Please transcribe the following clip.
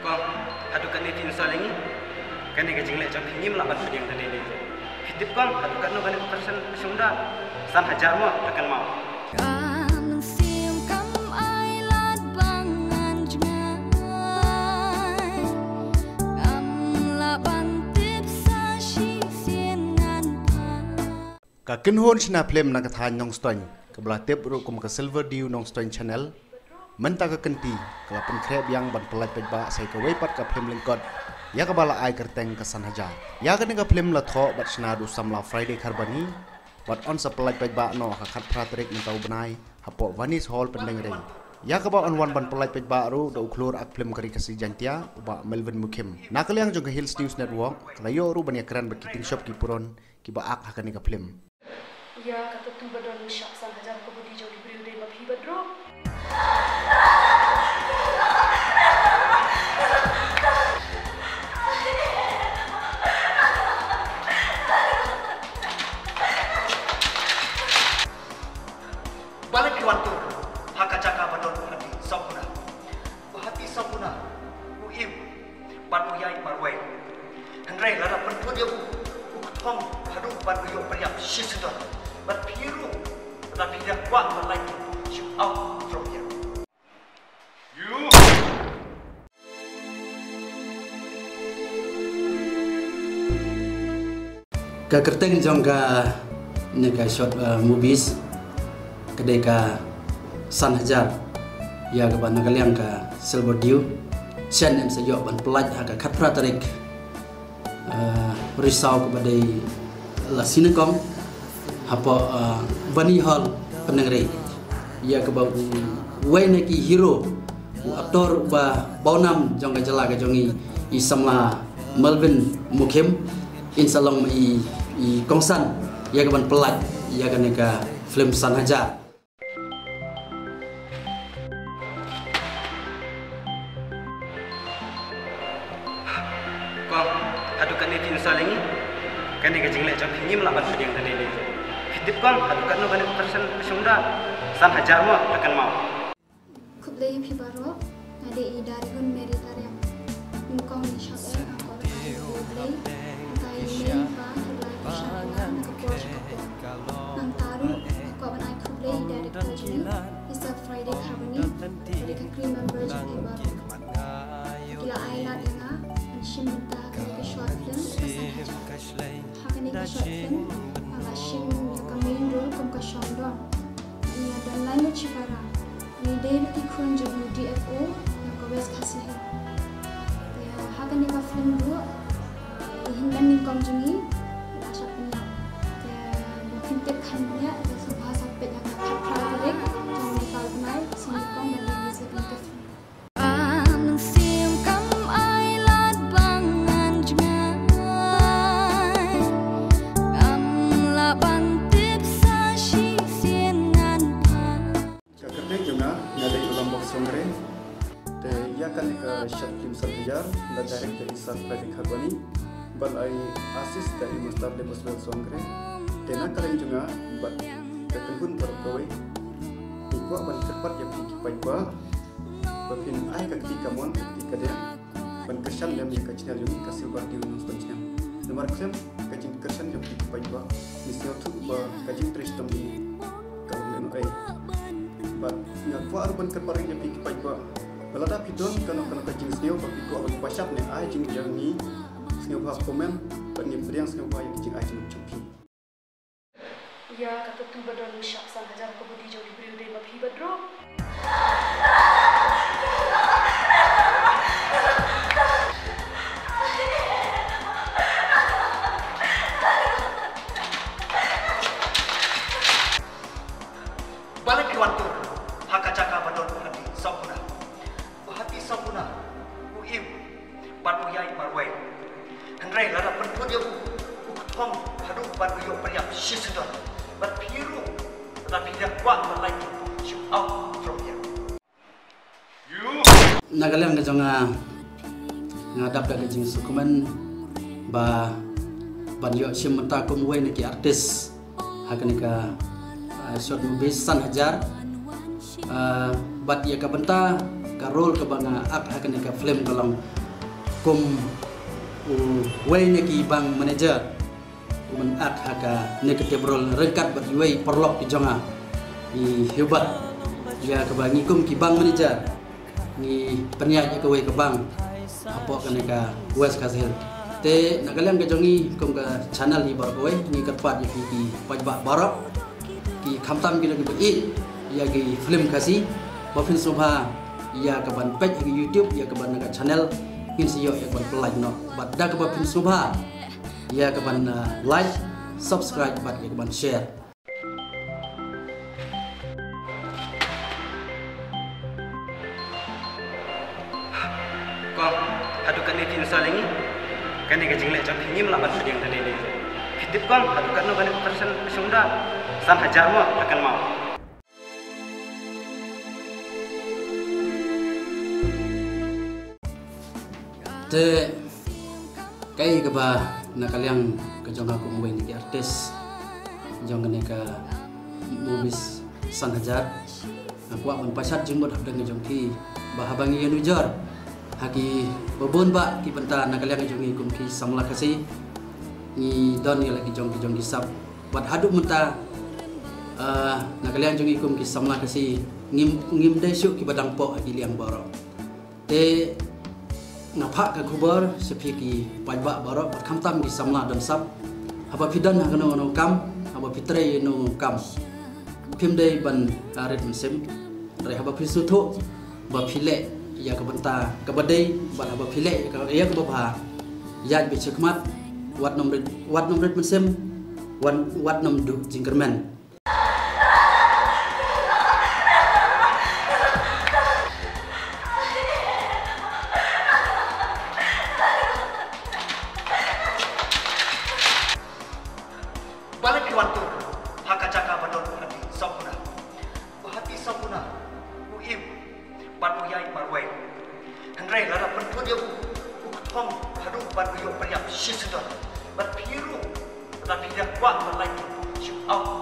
Kong, hadukan ni tin salingi. Kani ka jingle jam ini melaban sedang tadi ni. Hitip kong, hadukan no kani person sunda. San hajar mo tekan mau. Kakin hon sina film nak kathan nong stoin kebelah tip rukum ke silver dew nong stoin channel menta ka kenti kelapan kreb yang ban pelat pejba sai ka weipat ka film lingkot ya ka bala ai kerteng ka san haja ya ka ka film la tho bat sna du samla friday kharbani bat on sa pelat pejba no ka khat pratrik mentau benai hapo vanis hall pendeng rei ya ka ba on wan ban pelat pejba ru do klur ak film kari kasi jantia ba melvin mukim nakaliang jong hills news network layo ru bania kran bekiting shop ki puron ki ba ak hakani ka film Ya kata tu badon syak san hajar ko budi jauh diberi udah mafi badro. Balik kewantu haka caka badon hati sampuna uim batu yai parwai hendrai lara pertu dia thong hadu batu yo priap shisudon but piru tapi dia kuat lagi you out from here you ka kerteng jong ka neka short movies kedai ka san hajar ya ka ban kaliang ka silver dew chen em sayo ban pelat ka khat pratarik risau kepada la sinekong apa Bani Hall penengre ia ke bau neki hero aktor ba baunam jong ka jala ka jongi i samla Melvin Mukim insalong i kongsan ia ke ban pelat ia ka neka film san hajar Kong, hadukan ni tin salingi. Kani ka jingle jam ini melaban sedang tadi ni. Hitip kong, hadukan no kani person sunda. San hajar mo tekan mau. Kublai pi baro ade I dari gun meri tariam. Ingkong ni shot angkor kublai tai men pa kublai shot ke pos ke nang taru ko banai kublai dari tajin is a friday company dari ka crew members di baro kila ailat ina shimta ke short film hakani ke short film anga shim ka main role kom ka shondon ni dan lain chipara ni David ikun jadi DFO yang kau bes kasih ya hakani ka film dua hindan ni kom jungi asa punya mungkin tekannya sebuah sampai yang kata direk jangan kalbunai sini kom dan bisa pintar Songre, te ia kan ke short film Sanhajar dan director Isan Friday Kharbani, bal ai assist dari Mustar de Musbel Songre, te nak kalian juga bat ketengun berkawai, ikut ban cepat yang dikipai ba, bapin ai ketika mon ketika dia, ban kesan yang dikacil yang kasih bagi unus banyak, nomor klem kacin kesan yang dikipai ba, misi tu ba kacin tristem di kalau ai. But nga kwa aruban kerparing yang pikir pajba balada pidon kana kajing sneo tapi ko aban pasap ne ai jing yang ni sneo ba komen ban ni priang sneo ba yang jing ai jing chupi Ya kata tu badon syak san hajar ko budi jauh diberi udah mafi badro. balik kewantu haka caka badon hati sampuna uim batu yai parwai hendrai lara pertu dia thong hadu batu yo priap shisudon but piru tapi dia kuat lagi you out from here you nagalam ka jonga ngadap da jing sukuman ba ban yo shimta kum we neki artis hakani ka short movie san hajar bat ya ka benta karol ke bang akan ke film kalau kum way ki bang manager men haka negatif role rengkat bat way perlok di jonga di hebat ya ke bang kum ki bang manager ni penyaji ke way ke bang apa kan ka wes kasil te nagalang ke jongi kum ke channel di bar way ni kerpat ki pajba barok ki khamtam ki lagi i ya ki film kasih bafin subha ya ke ban page di YouTube ya ke ban ke channel insyo ya ke ban like no bat da ke bafin subha ya ke ban like subscribe bat ya ke ban share kong hadukan ni tin salingi kan ni jingle jam ni melaban sedang tadi ni kitip kong hadukan no kan person sunda san hajar mo akan mau te kai ke ba nakaliang ke jong aku ngwe ni artis jong ne ka movies san hajar aku akan pasat jenggot dengan jong ki bahabangi yang ujar haki babon ba ki benta nakaliang jong ki kumki samla kasi ni don ni lagi jong di sab buat haduk menta nakaliang jong ki kumki samla kasi ngim dai syuk ki badang po haki liang baro te ngapak ke kubar sepiki pajba barok khamtam di samla dan sab apa pidan hagano no kam apa pitre no kam pimdei ban arit musim re haba pisuto ba phile ya ke benta ke badai ba haba phile ya ke ba ya be chekmat wat nomret musim wat nom du jingkerman balik ke waktu haka caka badon hati sampuna hati sampuna uim batu yai marwai hendrai lara pentu dia thong hadu batu yo priap sisudon bat piru tapi dia kuat lagi shoot out